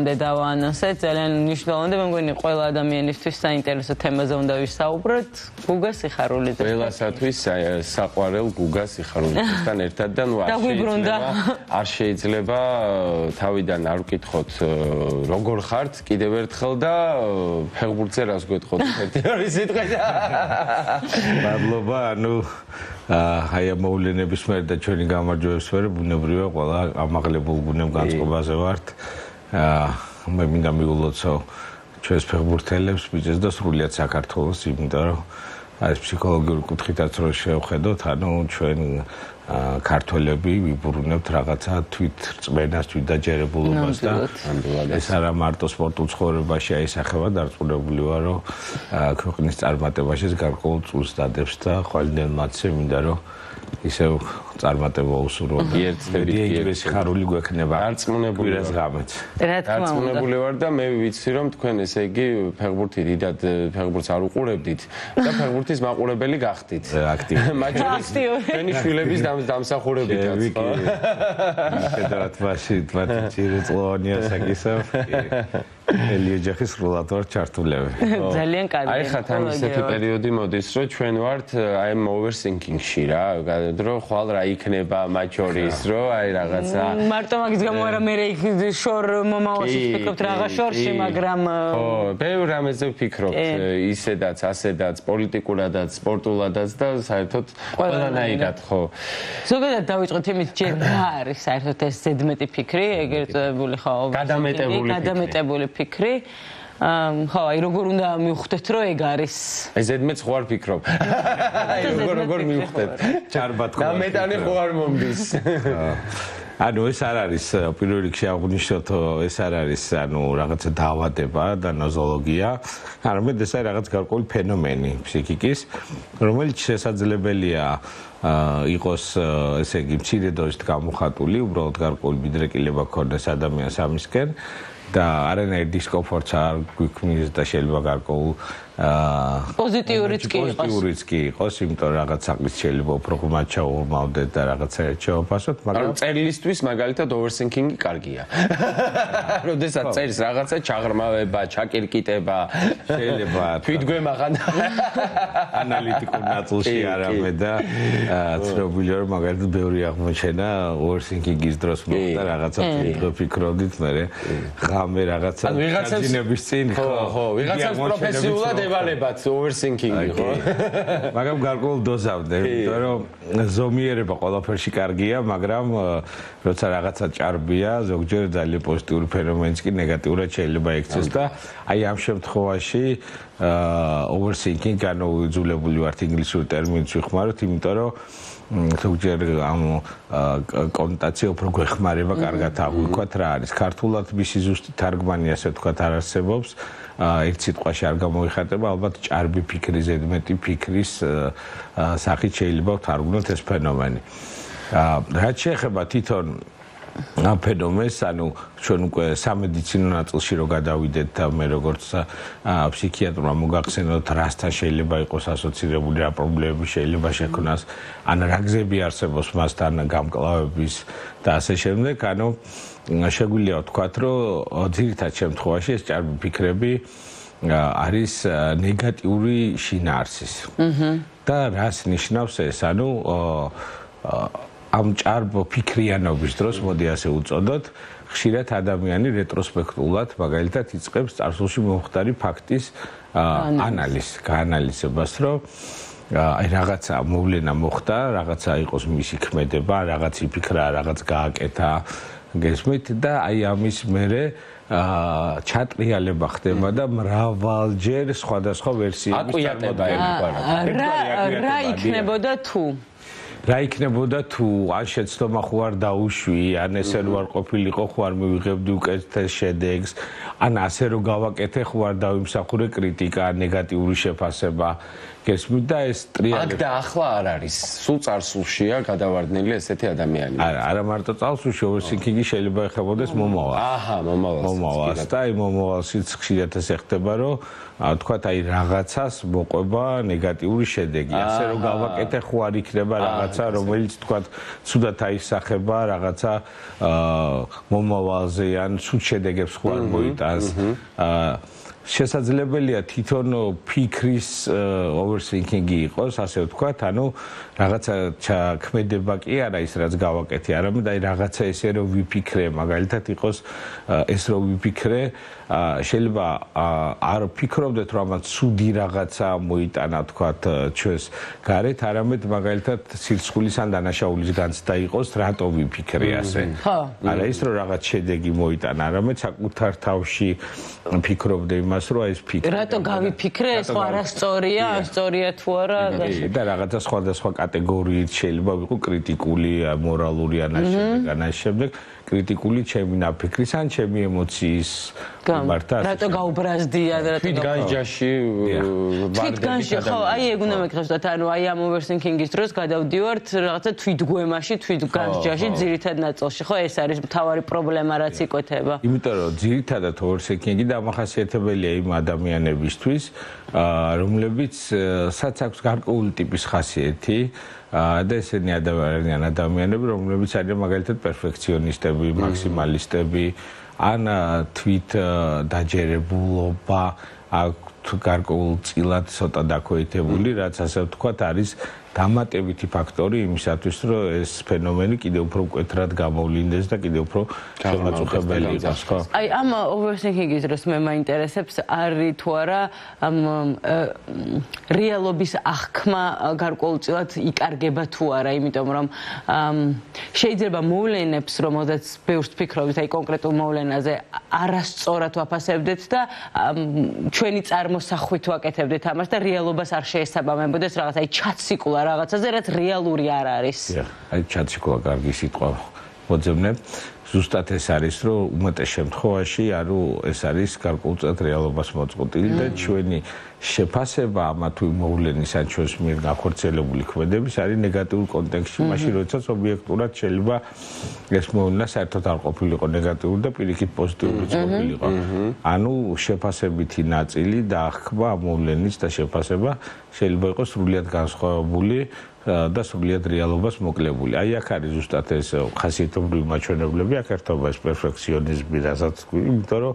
დღემდე დავაანონსეთ, ძალიან მნიშვნელოვანი და მე მგონი ყველა ადამიანისთვის საინტერესო თემაზე უნდა ვისაუბროთ. გუგა სიხარულიძე. ყველასათვის საყვარელ გუგა სიხარულიძესთან ერთად და ნუ არ შეიძლება თავიდან არ ვკითხოთ როგორ ხართ კიდევ ერთხელ და ფეხბურთზე რას გვეტყოთ ერთი სიტყვით. მადლობა, აი ამ მოვლენების მიერ და ჩვენი გამარჯვების მიერ ბუნებრივია ყველა ამაღლებულ ბუნებ განწყობაზე ვართ. მე მინდა მივულოცო ჩვენს ფეხბურთელებს, ბიჭებს და სრულიად საქართველოს, იმიტომ რომ ეს ფსიქოლოგიური კუთხითაც რო შევხედოთ, ჩვენ ქართველები ვიბრუნებთ რაღაცა თვითრწმენას, თვითდაჯერებულობას და ეს არა მარტო სპორტულ ცხოვრებაში აისახება, დარწმუნებული ვარ, რომ ქვეყნის წარმატებაშიც გარკვეულ წულს დადებს და ყველგან მათზე მინდა რომ ისევ წარმატება უსურვო. ერთ სიხარული გვექნება. დარწმუნებულებას გამეც. დარწმუნებული ვარ და მე ვიცი რომ თქვენ ესე იგი ფეხბურთი დიდად ფეხბურთს არ უყურებდით და ფეხბურთის მაყურებელი გახდით. მათ შორის თქვენი შვილების დამსახურებითაც. შედარად მასში ჭირეწლოვანია საკისო. ელიოჯახის სრულად ვარ ჩართულები. ძალიან კარგი. აი ხათ ამ ისეთი პერიოდი მოდის, რომ ჩვენ ვართ აი ამ overthinking-ში რა, რომ ხვალ რა იქნება მათ შორის, რომ აი რაღაცა მარტო მაგის გამო არა მე შორ მომავალში ვფიქრობთ რაღაც შორში, მაგრამ ხო, ბევრ რამეზე ვფიქრობთ, ისედაც, ასედაც, პოლიტიკურადაც, სპორტულადაც და საერთოდ ყველანაირად, ხო. ზოგადად დავიწყოთ იმით, ჯერ რა არის საერთოდ ეს ზედმეტი ფიქრი, ეგრეთ წოდებული ხო, გადამეტებული ფიქრი. ხო, აი როგორ უნდა მივხვდეთ, რომ ეგ არის? აი ზედმეტს ხო არ ფიქრობ. როგორ მივხვდეთ? ჭარბად ხო. და მეტანი ხო არ მომდის. ანუ ეს არ არის პირველ რიგში აღნიშნოთ, ეს არ არის რაღაცა დაავადება და ნოზოლოგია, არამედ ეს არის რაღაც გარკვეული ფენომენი ფსიქიკის, რომელიც შესაძლებელია იყოს ესე იგი მცირე დოზით გამოხატული, უბრალოდ გარკვეული მიდრეკილება ქონდეს ადამიანს ამისკენ და არანაირ დისკომფორტს არ გვიქმნის და შეიძლება გარკვეულ პოზიტიურიც კი იყოს, იმიტომ რომ რაღაც საქმის შეიძლება უფრო ღრმად ჩაურმავდეთ და რაღაცა შეოფასოთ, მაგრამ წერილისთვის მაგალითად overthinking-ი კარგია. როდესაც წერს რაღაცა ჩაღრმავება, ჩაკირკიტება, შეიძლება თვითგვემაღან ანალიტიკურ ნაწილში არამედ და ცნობილი რომ მაგალითად ბევრი აღმოჩენა overthinking-ის დროს მოხდა რაღაცა ფიქრობდით, მე ღამე რაღაცა გაძინების წინ ხო, ვიღაცას პროფესიულად ევალებათ overthinking-ი, ხო? მაგრამ გარკვეულ დოზავდე, იმიტომ რომ ზომიერება ყველაფერში კარგია, მაგრამ როცა რაღაცა ჭარბია, ზოგჯერ ძალიან პოზიტიური ფენომენიც კი ნეგატიურად შეიძლება ექცეს და აი ამ შემთხვევაში overthinking განუძულებული ვართ ინგლისური ტერმინით ვიხმაროთ, იმიტომ რომ ზოგჯერ ამ კონოტაცია უფრო გვეხმარება კარგად აღვიქვათ რა არის. ქართულად მისი ზუსტი თარგმანი ასე ვთქვათ არ არსებობს. ერთ სიტყვაში არ გამოიხატება, ალბათ ჭარბი ფიქრი, ზედმეტი ფიქრის სახით შეიძლება ვთარგმნოთ ეს ფენომენი. რაც შეეხება თვითონ ამ ფენომენს, ჩვენ უკვე სამედიცინო ნაწილში რო გადავიდეთ და მე როგორც ფსიქიატრმა მოგახსენოთ, რასთან შეიძლება იყოს ასოცირებული რა პრობლემები შეიძლება შექმნას, რა გზები არსებობს მასთან გამკლავების და ასე შემდეგ, შეგვიძლია ვთქვათ, რომ ძირითად შემთხვევაში ეს ჭარბი ფიქრები არის ნეგატიური შინაარსის. და რას ნიშნავს ეს? ამ ჭარბ ფიქრიანობის დროს, მოდი ასე უწოდოთ, ხშირად ადამიანი რეტროსპექტულად მაგალითად იწყებს წარსულში მომხდარი ფაქტის ანალიზს, გაანალიზებას, რომ აი რაღაცა მოვლენა მოხდა, რაღაცა იყოს მისი ქმედება, რაღაც იფიქრა, რაღაც გააკეთა, გესმით და აი ამის მერე ჩატრიალება ხდება და მრავალჯერ სხვადასხვა ვერსიების წარმოდგენა. რა იქნებოდა თუ? რა იქნებოდა თუ ან შეცდომა ხო არ დაუშვი, ან ესე რო არ ყოფილიყო ხო არ მივიღებდი უკეთეს შედეგს, ან ასე რო გავაკეთე ხო არ დავიმსახურე კრიტიკა, ნეგატიური შეფასება. გესმით და ეს ტრიალები. აქ და ახლა არ არის. სულ წარსულშია გადავარდნილი ესეთი ადამიანები. არა მარტო წარსულში, overthinking-ი შეიძლება ეხებოდეს მომავალს. აჰა, მომავალს. და აი მომავალშიც ხშირად ესე ხდება, რომ თქვათ აი რაღაცას მოყვება ნეგატიური შედეგი. ასე რომ გავაკეთე ხო არ იქნება რაღაც რაღაცა რომელიც თქვა ცუდად აისახება რაღაცა მომავალზე ან ცუდ შედეგებს ხوار მოიტანს შესაძლებელია თვითონ ფიქრის overthinking-ი იყოს, ასე ვთქვათ, ანუ რაღაცა ქმედება კი არა ის რაც გავაკეთე, არამედ აი რაღაცა ესე რომ ვიფიქრე, მაგალითად იყოს ეს რომ ვიფიქრე, შეიძლება არ ფიქრობდეთ რომ ამათ ცუდი რაღაცა მოიტანა, ვთქვათ, ჩვენს გარეთ, არამედ მაგალითად სირცხვილის ან დანაშაულის განცდა იყოს, რატო ვიფიქრე ასე. არა ის რომ რაღაც შედეგი მოიტანა, არამედ საკუთარ თავში ფიქრობდე იმას რომ ეს ფიქრი რატო გავიფიქრე ეს ხო არასწორია სწორია თუ არა და რაღაცა სხვადასხვა კატეგორიით შეიძლება ვიყო კრიტიკული მორალური ან ამ შემდეგ კრიტიკული ჩემი ნაფიქრის ან ჩემი ემოციის მარტო რატო გაუბრაზდია და რატო თვითგანჯაში თვითგანჯი ხო აი ეგ უნდა მეკითხოთ ანუ აი ამ overthinking-ის დროს გადავდივართ რაღაცა თვითგვემაში თვითგანჯაში ძირითად ნაწილში ხო ეს არის მთავარი პრობლემა რაც იკვეთება იმიტომ რომ ძირითადად overthinking-ი დამახასიათებელია იმ ადამიანებისთვის რომლებიც სადაც აქვს გარკვეული ტიპის ხასიათი და ესენი ადამიანები რომლებიც არიან მაგალითად პერფექციონისტები, მაქსიმალისტები ან თვით დაჯერებულობა აქვთ გარკვეულწილად ცოტა დაქვეითებული, რაც ასე ვთქვათ არის დამატებითი ფაქტორი იმისათვის, რომ ეს ფენომენი კიდევ უფრო მკვეთრად გამოვლინდეს და კიდევ უფრო შემაწუხებელი იყოს, ხო? აი ამ overthinking-ის დროს მე მაინტერესებს არის თუ არა რეალობის აღქმა გარკვეულწილად იკარგება თუ არა, იმიტომ რომ შეიძლება მოვლენებს, რომელზეც ბევრს ფიქრობთ, აი კონკრეტულ მოვლენაზე არასწორად ვაფასებდეთ და ჩვენი წარმოსახვით ვაკეთებდეთ ამას და რეალობას არ შეესაბამებოდეს რაღაც აი ჩაციკლა რაღაცაზე რაც რეალური არ არის. აი ჩაციკლა კარგი სიტყვა მოძებნებ. ზუსტად ეს არის რომ უმეტეს შემთხვევაში ანუ ეს არის გარკვეულწილად რეალობას მოწყვეტილი და ჩვენი შეფასება ამა თუ იმ მოვლენის ან ჩვენს მიერ გახორციელებული ქმედების არის ნეგატიურ კონტექსტში, მაშინ როდესაც ობიექტურად შეიძლება ეს მოვლენა საერთოდ არ ყოფილიყო ნეგატიური და პირიქით პოზიტიური ყოფილიყო. ანუ შეფასებითი ნაწილი და აღქმა ამ მოვლენის და შეფასება შეიძლება იყოს სრულიად განსხვავებული და სრულიად რეალობას მოკლებული. აი აქ არის ზუსტად ეს ხასიათობრივი მაჩვენებლები, აქ ერთობა ეს პერფექციონიზმი, რასაც თქვი, იმიტომ რომ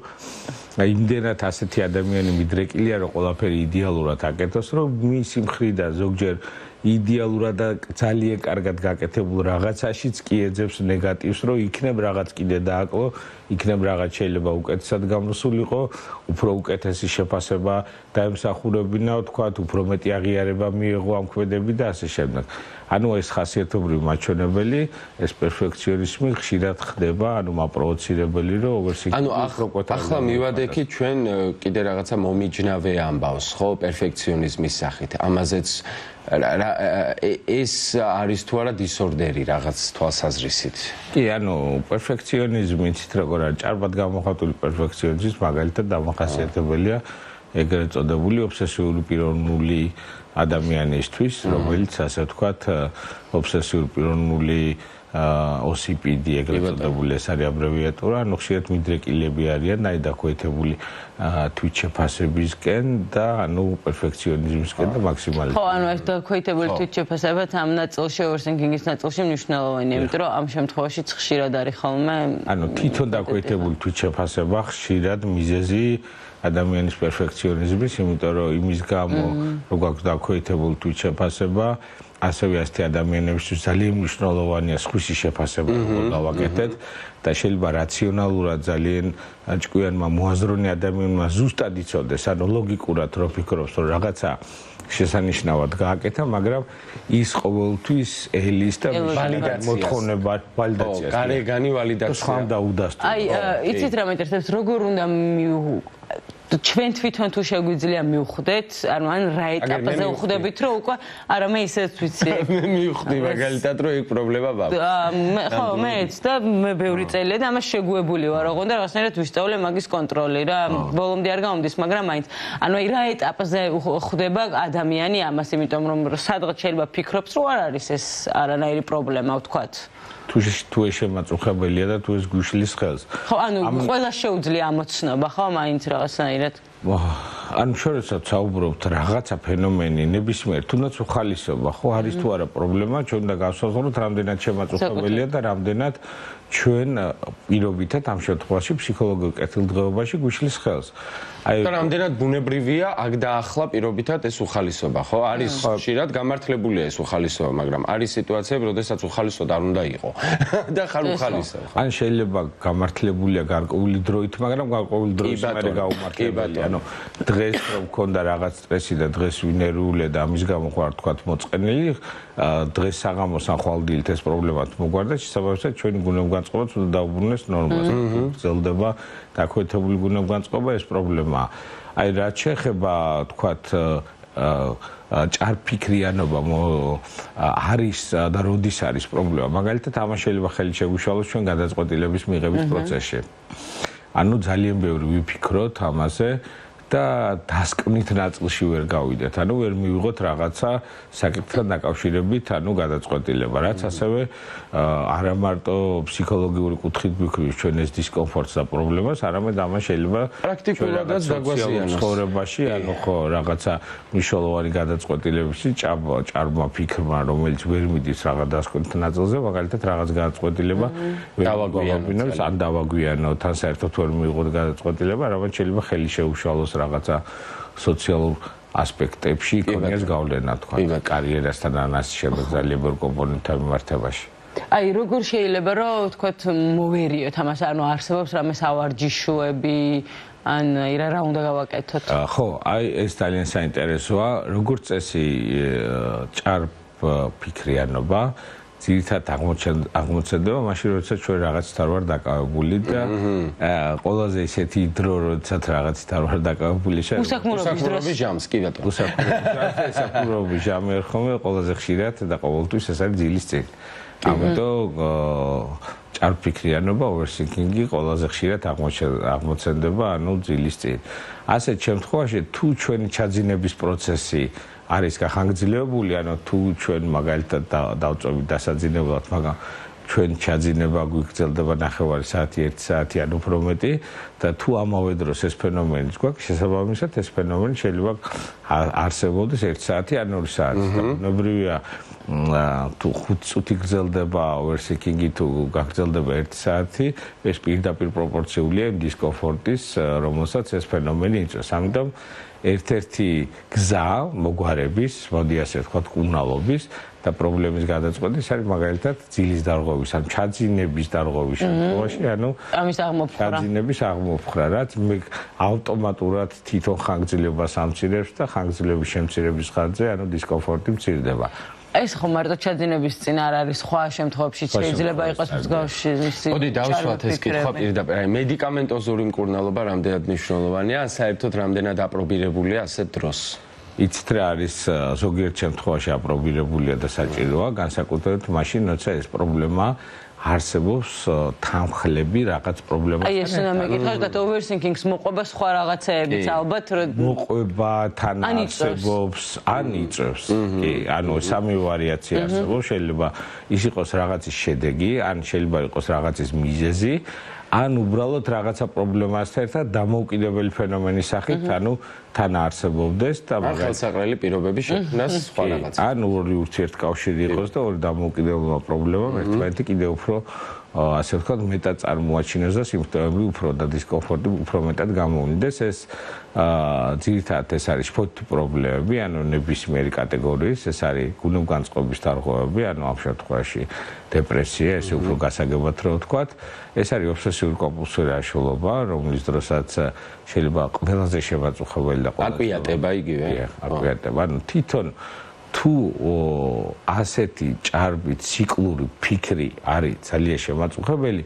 იმდენად ასეთი ადამიანი მიდრეკილია, რომ ყველაფერი იდეალურად აკეთოს, რომ მისი მხრიდან ზოგჯერ იდეალურად და ძალიან კარგად გაკეთებულ რაღაცაშიც კი ეძებს ნეგატივს, რომ იქნებ რაღაც კიდე დააკლო, იქნებ რაღაც შეიძლება უკეთესად გამოსულიყო, უფრო უკეთესი შეფასება დაემსახურებინა, თქვათ, უფრო მეტი აღიარება მიიღო ამ ქმედები და ასე შემდეგ. ანუ ეს ხასიათობრივი მაჩვენებელი, ეს პერფექციონიზმი ხშირად ხდება, ანუ მაპროვოცირებელი, რომ overthinking-ი ახლა მივადექი ჩვენ კიდე რაღაცა მომიჯნავე ამბავს, ხო, პერფექციონიზმის სახით. ამაზეც ეს არის თუ არა დისორდერი რაღაც თვალსაზრისით. კი, ანუ პერფექციონიზმი იცით როგორ არის, ჭარბად გამოხატული პერფექციონიზმის მაგალითად დამახასიათებელია ეგრეთ წოდებული ობსესიური პიროვნული ადამიანისთვის, რომელიც ასე ვთქვათ, ობსესიური პიროვნული OCPD ეგრეთ წოდებული ეს არის აბრევიატურა, ანუ ხშირად მიდრეკილები არიან, აი დაქვეითებული თვით შეფასებისკენ და ანუ პერფექციონიზმისკენ და მაქსიმალიზმისკენ. ხო, ანუ ეს დაქვეითებული თვით შეფასებაც ამ ნაწილში overthinking-ის ნაწილში მნიშვნელოვანია, იმიტომ რომ ამ შემთხვევაში ხშირად არის ხოლმე ანუ თვითონ დაქვეითებული თვით შეფასება ხშირად მიზეზი ადამიანის პერფექციონიზმის, იმიტომ რომ იმის გამო რომ გვაქვს დაქვეითებული თვით შეფასება, ასევე ასეთი ადამიანებისთვის ძალიან მნიშვნელოვანია სხვისი შეფასება გავაკეთეთ და შეიძლება რაციონალურად ძალიან ჭკვიანმა მოაზროვნე ადამიანმა ზუსტად იცოდეს, ანუ ლოგიკურად რო ფიქრობს, რომ რაღაცა შესანიშნავად გააკეთა, მაგრამ ის ყოველთვის ელის და მოთხოვნება ვალიდაციას. გარეგანი ვალიდაცია. სხვა და უდასტურებს. აი, იცით რა მეინტერესებს, როგორ უნდა ჩვენ თვითონ თუ შეგვიძლია მივხვდეთ, ანუ ან რა ეტაპზე ვხვდებით, რომ უკვე არა მე ისეც ვიცი. მე მივხვდი მაგალითად, რომ ეგ პრობლემა მაქვს. ხო, მეც და მე ბევრი წელია და ამას შეგუებული ვარ, ოღონდ რაღაცნაირად ვისწავლე მაგის კონტროლი რა. ბოლომდე არ გამომდის, მაგრამ მაინც. ანუ აი რა ეტაპზე ხვდება ადამიანი ამას, იმიტომ რომ სადღაც შეიძლება ფიქრობს, რომ არ არის ეს არანაირი პრობლემა, ვთქვათ. თუ ეს შემაწუხებელია და თუ ეს გვიშლის ხელს. ხო, ანუ ყველა შეუძლია ამოცნობა, ხო, მაინც რაღაცნაირად. ან შორესაც საუბრობთ რაღაცა ფენომენი ნებისმიერ თუნდაც უხალისობა ხო არის თუ არა პრობლემა ჩვენ უნდა გავსაზღვროთ რამდენად შემაწუხებელია და რამდენად ჩვენ პირობითად ამ შემთხვევაში ფსიქოლოგიურ კეთილდღეობაში გვიშლის ხელს აი და რამდენად ბუნებრივია აქ და ახლა პირობითად ეს უხალისობა ხო არის ხშირად გამართლებულია ეს უხალისობა მაგრამ არის სიტუაციები როდესაც უხალისოდ არ უნდა იყო და ხარ უხალისო ან შეიძლება გამართლებულია გარკვეული დროით მაგრამ გარკვეული დროის მერე გაუმართლებელი ანუ დღეს რომ მქონდა რაღაც სტრესი და დღეს ვინერული და ამის გამო ხარ თქვა მოწყენილი დღეს საღამოს ან ხვალდილით ეს პრობლემათ მოგვარდა შესაბამისად ჩვენი გუნებგანწყობაც უნდა დაუბრუნდეს ნორმას გრძელდება დაქვეთებული გუნებგანწყობა ეს პრობლემაა აი რაც შეეხება თქვათ ჭარბფიქრიანობა არის და როდის არის პრობლემა მაგალითად ამას შეიძლება ხელი შეგვიშალოს ჩვენ გადაწყვეტილების მიღების პროცესში ანუ ძალიან ბევრი ვიფიქროთ ამაზე და დასკვნით ნაწილში ვერ გავიდეთ. ანუ ვერ მივიღოთ რაღაცა საკითხთან დაკავშირებით, ანუ გადაწყვეტილება, რაც ასევე არა მარტო ფსიქოლოგიური კუთხით ვიქრის ჩვენ ეს დისკომფორტს და პრობლემას, არამედ ამას შეიძლება პრაქტიკულადაც დაგვასიანოს ცხოვრებაში, ანუ ხო რაღაცა მნიშვნელოვანი გადაწყვეტილებებში ჭარბმა ფიქრმა, რომელიც ვერ მიდის რაღაც დასკვნით ნაწილზე, მაგალითად რაღაც გადაწყვეტილება ვერ დავაგვიანოთ, ან დავაგვიანოთ, ან საერთოდ ვერ მივიღოთ გადაწყვეტილება, რამაც შეიძლება ხელი შეუშალოს რაღაცა სოციალურ ასპექტებში იქონიას გავლენა თქვა კარიერასთან ან ასე შემდეგ ძალიან ბევრ კომპონენტთან მიმართებაში. აი როგორ შეიძლება რომ თქვათ მოვერიოთ ამას ანუ არსებობს რამე სავარჯიშოები ან რა უნდა გავაკეთოთ? ხო, აი ეს ძალიან საინტერესოა, როგორც წესი ჭარბფიქრიანობა ძირითადად აღმოცენდება მაშინ როდესაც ჩვენ რაღაცით არ ვარ დაკავებული და ყველაზე ისეთი დრო როდესაც რაღაცით არ ვარ დაკავებული უსახმურობის ჟამს კი ბატონო უსახმურობის ჟამი ერχομαι ყველაზე ხშირად და ყოველთვის ეს არის ძილის წინ ამიტომ ჭარბფიქრიანობა overthinking-ი ყველაზე ხშირად აღმოცენდება ანუ ძილის წინ ასეთ შემთხვევაში თუ ჩვენი ჩაძინების პროცესი არის გახანგრძლივებული, ანუ თუ ჩვენ მაგალითად დავწოვით დასაძინებლად, მაგრამ ჩვენ ჩაძინება გვიგრძელდება 9 საათი, 1 საათი ან უფრო მეტი და თუ ამავე დროს ეს ფენომენი გვაქვს, შესაბამისად ეს ფენომენი შეიძლება არსებობდეს 1 საათი ან 2 საათი. ბუნებრივია თუ 5 წუთი გრძელდება overthinking-ი თუ გაგრძელდება 1 საათი, ეს პირდაპირ პროპორციულია იმ დისკომფორტის, რომელსაც ეს ფენომენი იწვევს. ამიტომ ერთ-ერთი გზა მოგვარების, მოდი ასე ვთქვათ, კუნალობის და პრობლემის გადაწყვეტის არის მაგალითად ძილის დარღვევის, ან ჩაძინების დარღვევის შემთხვევაში, ანუ ამის აღმოფხვრა. ჩაძინების აღმოფხვრა, რაც ავტომატურად თვითონ ხანგრძლივობას ამცირებს და ხანგრძლივების შემცირების ხარჯზე, ანუ დისკომფორტი მცირდება. ეს ხო მარტო ჩაძინების წინ არ არის სხვა შემთხვევებში შეიძლება იყოს მსგავსი მოდი დავსვათ ეს კითხვა პირდაპირ აი მედიკამენტოზური მკურნალობა რამდენად მნიშვნელოვანია ან საერთოდ რამდენად აპრობირებულია ასეთ დროს იცით რა არის ზოგიერთ შემთხვევაში აპრობირებულია და საჭიროა განსაკუთრებით მაშინ როცა ეს პრობლემა არსებობს თანხლები რაღაც პრობლემასთან. აი ეს უნდა მეკითხოთ და overthinking-ს მოყვება სხვა რაღაცეებიც ალბათ რომ მოყვება თან არსებობს ან იწევს. კი, ანუ სამი ვარიაცია არსებობს, შეიძლება ის იყოს რაღაცის შედეგი, ან შეიძლება იყოს რაღაცის მიზეზი, ან უბრალოდ რაღაცა პრობლემასთან ერთად დამოუკიდებელი ფენომენის სახით, ანუ თან არსებობდეს და ხელსაყრელი პირობების შექმნას სხვა რაღაცა. ან ორი ურთიერთკავშირი იყოს და ორი დამოუკიდებელი პრობლემა ერთმანეთი კიდევ უფრო ასე ვთქვათ მეტად წარმოაჩინოს და სიმპტომები უფრო და დისკომფორტი უფრო მეტად გამოვლინდეს ეს ძირითადად ეს არის ფოთი პრობლემები ანუ ნებისმიერი კატეგორიის ეს არის გუნებგანწყობის დარღვევები ანუ ამ შემთხვევაში დეპრესია ეს უფრო გასაგებად რო ვთქვათ ეს არის ობსესიური კომპულსიური აშლილობა რომლის დროსაც შეიძლება ყველაზე შემაწუხებელი და ყველაზე აკვიატება იგივე აკვიატება ანუ თვითონ თუ ასეთი ჭარბი ციკლური ფიქრი არის ძალიან შემაწუხებელი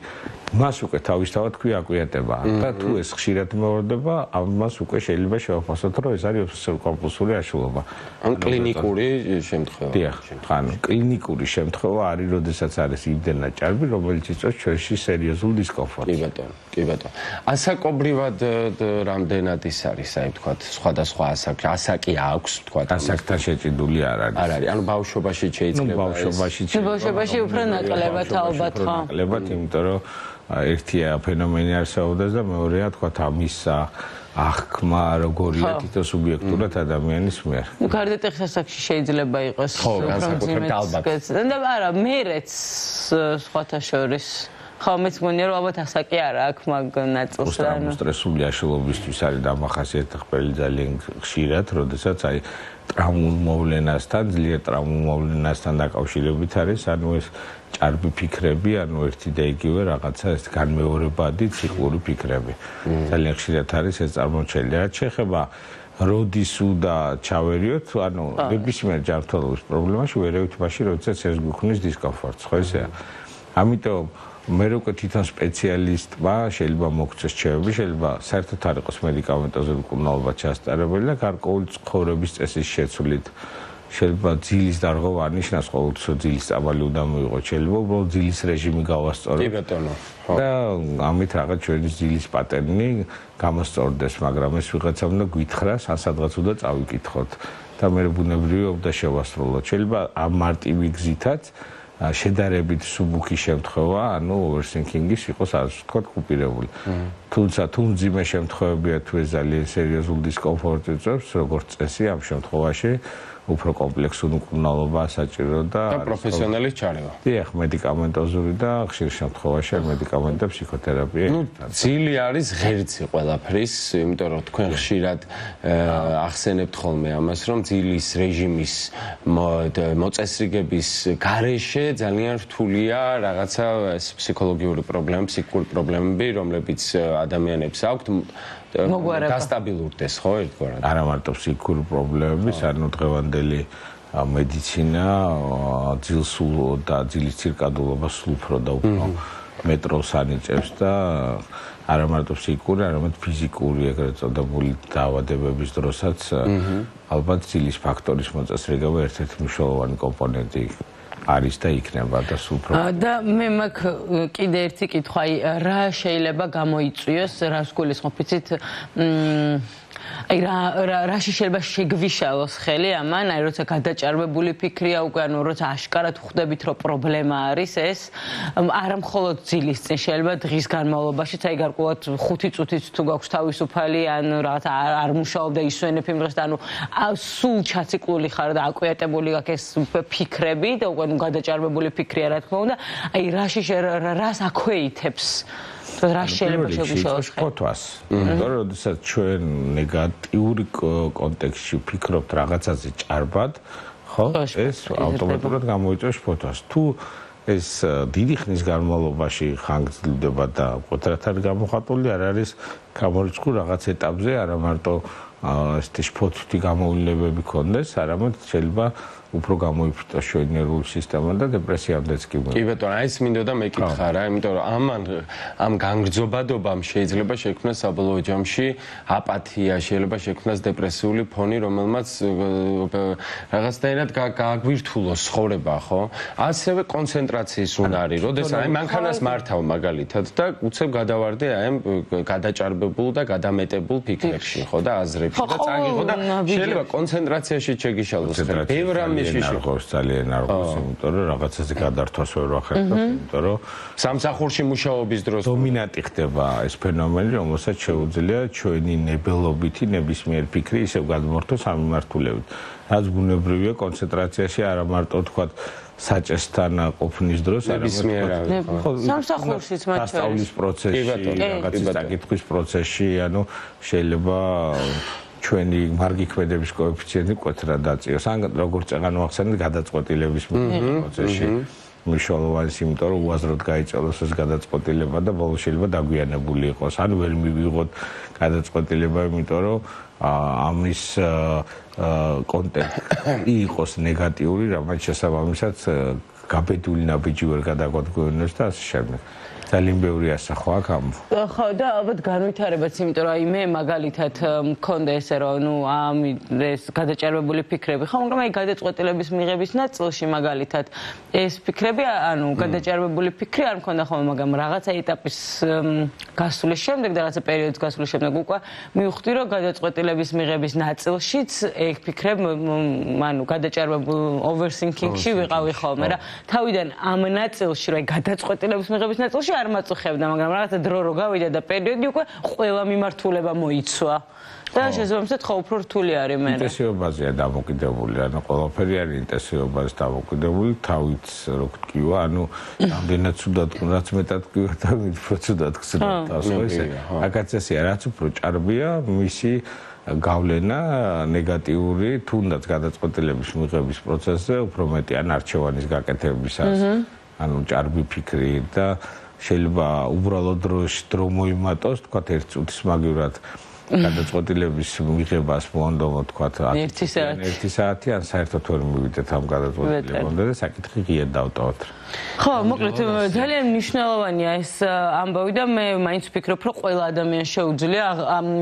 მას უკვე თავისთავად ქვია აკვიატება და თუ ეს ხშირად მეორდება ამას უკვე შეიძლება შევაფასოთ რომ ეს არის ობსესიური კომპულსური აშლილობა ან კლინიკური შემთხვევა დიახ ანუ კლინიკური შემთხვევა არის როდესაც არის იმდენად ჭარბი რომელიც იწვევს ჩვენში სერიოზულ დისკომფორტს კი ბატონო ასაკობრივად რამდენად ის არის აი ვთქვათ სხვადასხვა ასაკი აქვს ვთქვათ ასაკთან შეჭიდული არ არის ანუ ბავშვობაში შეიძლება ბავშვობაში უფრო ნაკლებად ალბათ ხო ნაკლებად იმიტომ რომ ერთია ფენომენი არსებობს და მეორეა თქვა ამის აღქმა როგორია თითო სუბიექტურად ადამიანის მიერ. გარდატეხის ასაკში შეიძლება იყოს განსაკუთრებით ალბათ. და არა, მერეც სხვათა შორის ხო მეც მგონია რომ ალბათ ასაკი არა აქ მაგ ნაწილს და სტრესული აშლილობისთვის არის დამახასიათებელი ძალიან ხშირად, როდესაც აი ტრაუმულ მოვლენასთან, ძლიერ ტრაუმულ მოვლენასთან დაკავშირებით არის, ანუ ეს ჭარბი ფიქრები, ანუ ერთი და იგივე რაღაცა ეს განმეორებადი ციკლური ფიქრები. ძალიან ხშირად არის ეს წარმოჩენილი. რაც შეეხება როდის უნდა ჩავერიოთ, ანუ ნებისმიერ ჯანმრთელობის პრობლემაში ვერევით მაშინ, როდესაც ეს გვიქმნის დისკომფორტს, ხო ისეა? ამიტომ მე რო თვითონ სპეციალისტმა შეიძლება მოგცეს ჩემები, შეიძლება საერთოდ არ იყოს მედიკამენტოზე მკურნალობა ჩასწარებული და გარკვეული ცხოვრების წესის შეცვლით შეიძლება ძილის დარღვევა არ ნიშნავს ყოველთვის რომ ძილის წამალი უნდა მოიღოთ, შეიძლება უბრალოდ ძილის რეჟიმი გავასწოროთ. კი ბატონო. და ამით რაღაც ჩვენი ძილის პატერნი გამოსწორდეს, მაგრამ ეს ვიღაცამ უნდა გვითხრას, ან სადღაც უნდა წავიკითხოთ და მე ბუნებრივია უნდა შევასრულოთ. შეიძლება ამ მარტივი გზითაც შედარებით სუბუქი შემთხვევა, ანუ overthinking-ის იყოს ასე ვთქვათ კუპირებული. თუმცა თუ მძიმე შემთხვევებია თუ ეს ძალიან სერიოზულ დისკომფორტს იწვევს, როგორც წესი ამ შემთხვევაში უფრო კომპლექსური მკურნალობა საჭირო და პროფესიონალის ჩარევა. დიახ, მედიკამენტოზური და ხშირ შემთხვევაში მედიკამენტი და ფსიქოთერაპია. ძილი არის ღერძი ყველაფრის, იმიტომ რომ თქვენ ხშირად ახსენებთ ხოლმე ამას, რომ ძილის რეჟიმის მოწესრიგების გარეშე ძალიან რთულია რაღაცა ეს ფსიქოლოგიური პრობლემები, ფსიქიკური პრობლემები, რომლებიც ადამიანებს აქვთ გასტაბილურდეს, ხო, ერთგვარად. არა მარტო ფსიქიკური პრობლემების, ანუ დღევანდელი მედიცინა ძილს და ძილის ცირკადულობას სულ უფრო და უფრო მეტროს ანიჭებს და არა მარტო ფსიქიკური, არამედ ფიზიკური ეგრეთ წოდებული დაავადებების დროსაც ალბათ ძილის ფაქტორის მოწესრიგება ერთ-ერთი მნიშვნელოვანი კომპონენტი არის და იქნება და სულ უფრო და მე მაგ კიდე ერთი კითხვა, აი რა შეიძლება გამოიწვიოს, რას გულისხმობ, იცით აი რაში შეიძლება შეგვიშალოს ხელი ამან, აი როცა გადაჭარბებული ფიქრია უკვე, ანუ როცა აშკარად ხვდებით რომ პრობლემა არის ეს, არა მხოლოდ ძილის წინ, შეიძლება დღის განმავლობაში, აი გარკვეულად 5 წუთით თუ გაქვს თავისუფალი, ან რაღაც არ მუშაობ და ისვენებ იმ დღეს და ანუ სულ ჩაციკლული ხარ და აკვიატებული გაქვს ეს ფიქრები და უკვე გადაჭარბებული ფიქრია რა თქმა უნდა, აი რას აქვეითებს რა შეიძლება შეგვიშალოს ფოტოს. იმიტომ რომ როდესაც ჩვენ ნეგატიური კონტექსტში ვფიქრობთ რაღაცაზე ჭარბად, ხო? ეს ავტომატურად გამოიწვევს ფოტოს. თუ ეს დიდი ხნის განმავლობაში ხანგრძლივდება და მკვეთრად არის გამოხატული, არ არის გამორიცხული რაღაც ეტაპზე, არა მარტო ესეთი შფოთვითი გამოვლინებები ქონდეს, არამედ შეიძლება უფრო გამოიფრტოს შუა ნერვული სისტემა და დეპრესიამდეც კი მოიწვია. კი ბატონო, აი ეს მინდოდა მეკითხა რა, იმიტომ რომ ამ განგრძობადობამ შეიძლება შექმნას საბოლოო ჯამში აპათია, შეიძლება შექმნას დეპრესიული ფონი, რომელმაც რაღაცნაირად გააგვირთულოს ცხოვრება, ხო? ასევე კონცენტრაციის უნარი, როდესაც აი მანქანას მართავ მაგალითად და უცებ გადავარდე აი ამ გადაჭარბებულ და გადამეტებულ ფიქრებში, ხო და აზრებში და წაგიღო და შეიძლება კონცენტრაციაში შეგიშალოს ხელი. ბევრ არღოს ძალიან არღოს, იმიტომ რომ რაღაცაზე გადართვას ვერ ვახერხებ, იმიტომ რომ სამსახურში მუშაობის დროს დომინანტი ხდება ეს ფენომენი, რომელსაც შეუძლია ჩვენი ნებელობითი ნებისმიერ ფიქრი ისევ გადმორთოს ამ მიმართულებით. რაც ბუნებრივია კონცენტრაციაში არა მარტო თქვა საჭესთან ყოფნის დროს, არამედ სამსახურშიც მათ შორის სწავლის პროცესში, რაღაცის დაკითხვის პროცესში, ანუ შეიძლება ჩვენი მარგი ქმედების კოეფიციენტი მკვეთრად დაწიოს. ან როგორც წეგანო ახსენეთ, გადაწყვეტილების პროცესში მნიშვნელოვანია, იმიტომ რომ უაზროდ გაიწელოს ეს გადაწყვეტილება და ბოლოს შეიძლება დაგვიანებული იყოს. ან ვერ მივიღოთ გადაწყვეტილება, იმიტომ რომ ამის კონტექსტი იყოს ნეგატიური, რამაც შესაბამისად გაბედული ნაბიჯი ვერ გადაგვედგენოს და ასე შემდეგ. ძალიან ბევრი ასახვა აქ ამ. ხო და ალბათ განვითარებაც, იმიტომ რომ აი მე მაგალითად მქონდა ესე რომ ნუ ეს გადაჭარბებული ფიქრები, ხო, მაგრამ აი გადაწყვეტილების მიღების ნაწილში მაგალითად ეს ფიქრები, ანუ გადაჭარბებული ფიქრი არ მქონდა ხოლმე, მაგრამ რაღაცა ეტაპის გასulis შემდეგ და რაღაცა პერიოდის გასulis შემდეგ უკვე მივხვდი რომ გადაწყვეტილების მიღების ნაწილშიც ეგ ფიქრები, ანუ გადაჭარბებულ overthinking-ში ვიყავი ხოლმე რა. თავიდან ამ ნაწილში რომ აი გადაწყვეტილების მიღების ნაწილში არ მაწუხებდა, მაგრამ რაღაცა დრო რო გავიდა და პერიოდი უკვე ყველა მიმართულება მოიცვა. და შესაბამისად ხო უფრო რთული არის მე. ინტენსივობაზეა დამოკიდებული, ანუ ყველაფერი არის ინტენსივობაზე დამოკიდებული, თავით რო გტკივა, ანუ რამდენად ცუდად, რაც მეტად გტკივა, თავით უფრო ცუდად გწნობს თავს, ხო ისე. აქაც ესეა, რაც უფრო ჭარბია, მისი გავლენა ნეგატიური, თუნდაც გადაწყვეტილების მიღების პროცესზე უფრო მეტი ან არჩევანის გაკეთებისას. ანუ ჭარბი ფიქრი და შეიძლება უბრალოდ დრო მოიმატოს, თქვა 1 წუთის მაგივრად გადაწყვეტილების მიღებას მოანდომო თქვა 1 საათი ან საერთოდ ვერ მივიდეთ ამ გადაწყვეტილებამდე და საკითხი ღიად დავტოვოთ. ხო, მოკლედ ძალიან მნიშვნელოვანია ეს ამბავი და მე მაინც ვფიქრობ, რომ ყველა ადამიანს შეუძლია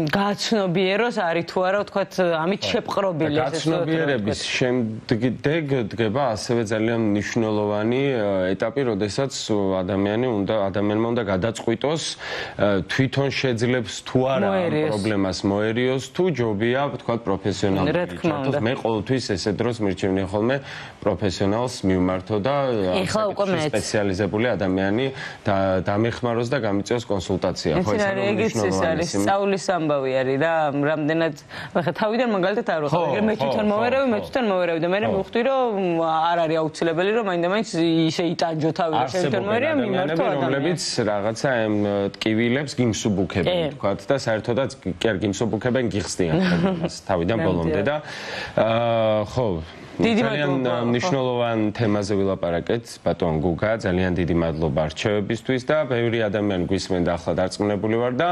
გააცნობიეროს არის თუ არა, თქვა ამით შეპყრობილი ეს გაცნობიერების შემდეგ დგება ასევე ძალიან მნიშვნელოვანი ეტაპი, როდესაც ადამიანმა უნდა გადაწყვიტოს თვითონ შეძლებს თუ არა პრობლემას მოერიოს თუ ჯობია თქვა პროფესიონალურად ჩართოს. მე ყოველთვის ესე დროს მირჩევნია ხოლმე პროფესიონალს მივმართო და სპეციალიზებული ადამიანი დამეხმაროს და გამიწევს კონსულტაცია. ხო, ეს არის სწავლის ამბავი არის რა, რამდენად ხა თავიდან მაგალითად არ ვახარ, მე თვითონ მოვერავი და მე მივხვდი რომ არ არის აუცილებელი რომ მაინდა-მაინც ისე იტანჯო თავი და შევიტან მოერია მიმართო ადამიანს. რომლებიც რაღაცა ამ ტკივილებს გიმსუბუქებენ თქვა და საერთოდაც კი არ გიმსუბუქებენ, გიხსნიან თავიდან ბოლომდე და ხო ძალიან მნიშვნელოვან თემაზე ვილაპარაკეთ, ბატონ გუგა, ძალიან დიდი მადლობა რჩევებისთვის და ბევრი ადამიანი გვისმენდა, ახლა დარწმუნებული ვარ და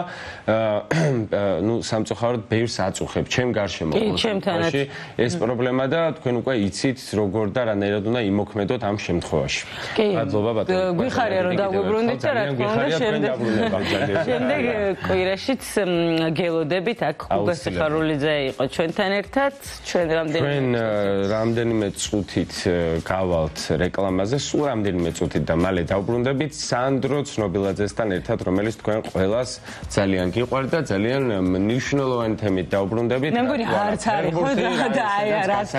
ნუ სამწუხაროდ ბევრს აწუხებ ჩემ გარშემო ყოველთვის ეს პრობლემა და თქვენ უკვე იცით როგორ და რანაირად უნდა იმოქმედოთ ამ შემთხვევაში. მადლობა ბატონო. გვიხარია რომ დაგვიბრუნდით და რა თქმა უნდა შემდეგ კვირაშიც გელოდებით აქ გუგა სიხარულიძე იყო ჩვენთან ერთად, ჩვენ რამდენიმე წუთით გავალთ რეკლამაზე, სულ რამდენიმე წუთით და მალე დავბრუნდებით სანდრო ცნობილაძესთან ერთად, რომელიც თქვენ ყველას ძალიან გიყვართ და ძალიან მნიშვნელოვანი თემით დავბრუნდებით. მე მგონი არც არის ხო და აი რა